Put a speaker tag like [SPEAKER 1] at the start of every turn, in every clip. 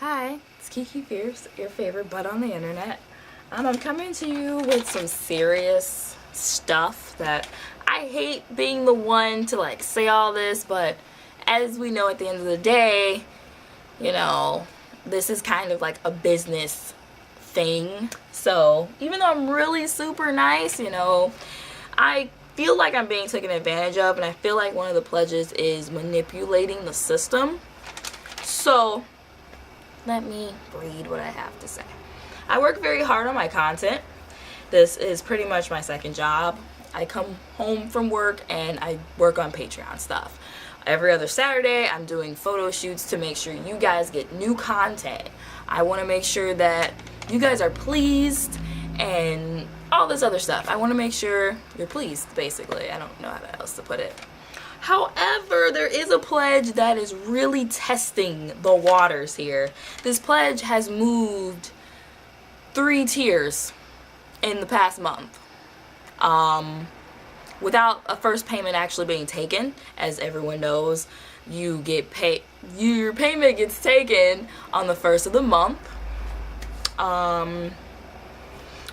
[SPEAKER 1] Hi, it's Kiki Fierce, your favorite butt on the internet. I'm coming to you with some serious stuff that I hate being the one to like say all this, but as we know at the end of the day, you know, this is kind of like a business thing. So even though I'm really super nice, I feel like I'm being taken advantage of, and I feel like one of the pledges is manipulating the system. So let me read what I have to say. I work very hard on my content. This is pretty much my second job. I come home from work and I work on Patreon stuff. Every other Saturday, I'm doing photo shoots to make sure you guys get new content. I want to make sure that you guys are pleased and all this other stuff. I want to make sure you're pleased, basically. I don't know how else to put it. However, there is a pledge that is really testing the waters here. This pledge has moved 3 tiers in the past month. Without a first payment actually being taken. As everyone knows, you get paid. Your payment gets taken on the first of the month.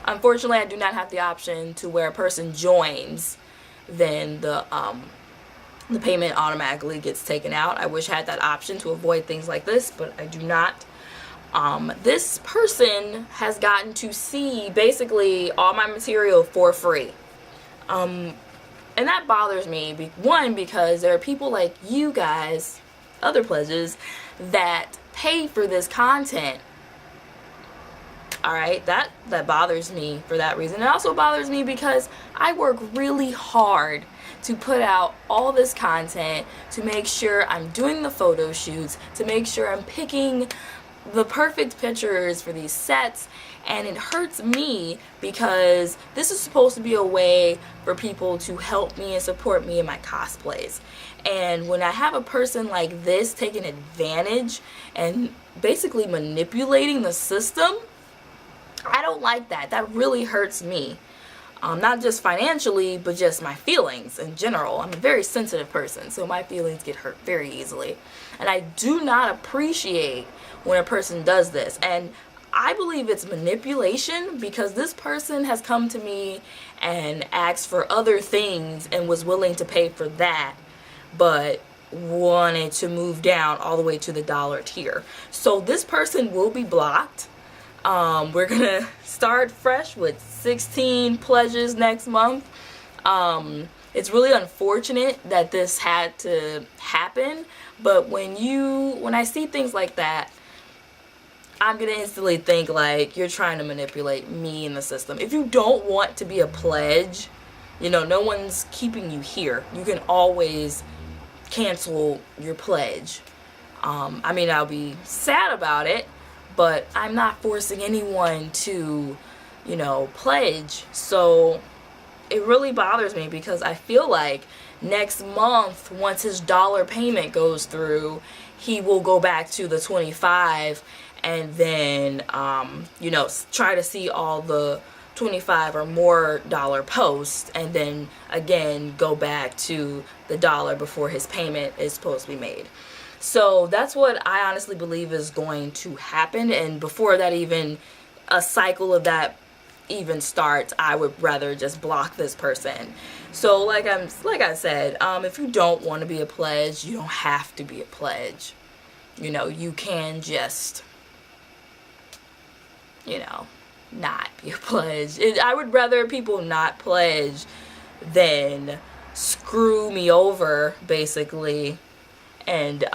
[SPEAKER 1] Unfortunately, I do not have the option to where a person joins, then the payment automatically gets taken out. I wish I had that option to avoid things like this, but I do not. This person has gotten to see basically all my material for free. And that bothers me. One, because there are people like you guys, other pledges, that pay for this content. Alright, that bothers me for that reason. It also bothers me because I work really hard to put out all this content, to make sure I'm doing the photo shoots, to make sure I'm picking the perfect pictures for these sets, and it hurts me because this is supposed to be a way for people to help me and support me in my cosplays. And when I have a person like this taking advantage and basically manipulating the system, I don't like that. That really hurts me. Not just financially, but just my feelings in general. I'm a very sensitive person, so my feelings get hurt very easily. And I do not appreciate when a person does this. And I believe it's manipulation because this person has come to me and asked for other things and was willing to pay for that, but wanted to move down all the way to the dollar tier. So this person will be blocked. We're gonna start fresh with 16 pledges next month. It's really unfortunate that this had to happen, but when I see things like that, I'm gonna instantly think like you're trying to manipulate me in the system. If you don't want to be a pledge, no one's keeping you here. You can always cancel your pledge. I'll be sad about it, but I'm not forcing anyone to, pledge. So it really bothers me because I feel like next month, once his dollar payment goes through, he will go back to the 25 and then, try to see all the 25 or more dollar posts and then again go back to the dollar before his payment is supposed to be made. So that's what I honestly believe is going to happen, and before that even a cycle of that even starts, I would rather just block this person. So like I said, if you don't want to be a pledge, you don't have to be a pledge. You can just not be a pledge. I would rather people not pledge than screw me over basically and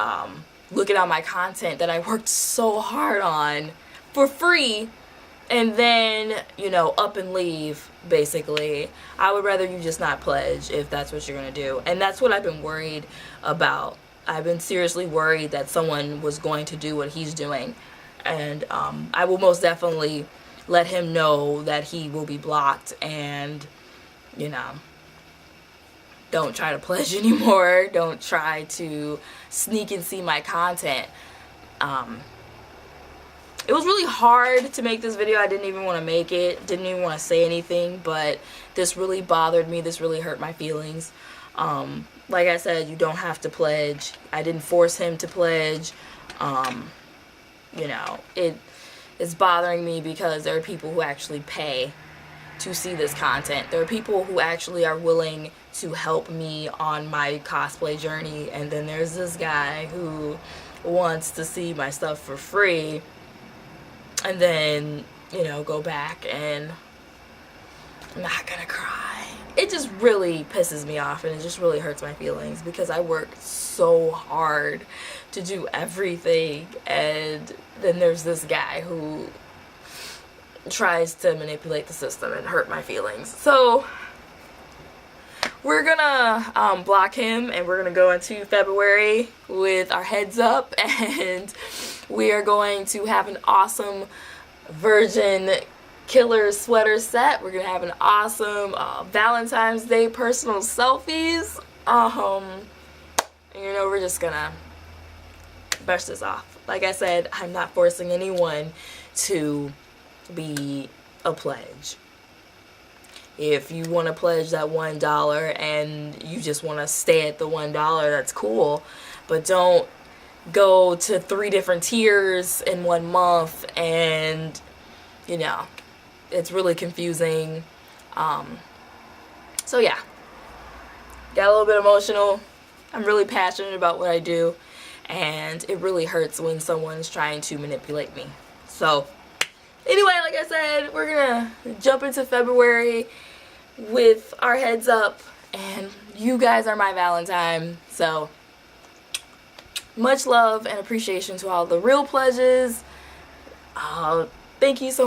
[SPEAKER 1] look at all my content that I worked so hard on for free and then, up and leave, basically. I would rather you just not pledge if that's what you're going to do. And that's what I've been worried about. I've been seriously worried that someone was going to do what he's doing. And I will most definitely let him know that he will be blocked and, don't try to pledge anymore. Don't try to sneak and see my content. It was really hard to make this video. I didn't even want to make it. Didn't even want to say anything, but this really bothered me. This really hurt my feelings. Like I said, you don't have to pledge. I didn't force him to pledge. you know, it is bothering me because there are people who actually pay to see this content. There are people who actually are willing to help me on my cosplay journey, and then there's this guy who wants to see my stuff for free and then, you know, go back and I'm not gonna cry. It just really pisses me off, and it just really hurts my feelings because I work so hard to do everything, and then there's this guy who tries to manipulate the system and hurt my feelings. So we're gonna block him, and we're gonna go into February with our heads up, and we are going to have an awesome Virgin killer sweater set. We're gonna have an awesome Valentine's Day personal selfies. You know, we're just gonna brush this off. Like I said, I'm not forcing anyone to be a pledge. If you want to pledge that $1 and you just want to stay at the $1, that's cool, but don't go to 3 different tiers in 1 month, and you know, it's really confusing. So yeah, got a little bit emotional. I'm really passionate about what I do, and it really hurts when someone's trying to manipulate me. So anyway, like I said, we're gonna jump into February with our heads up, and you guys are my Valentine. So much love and appreciation to all the real pledges. Thank you so much.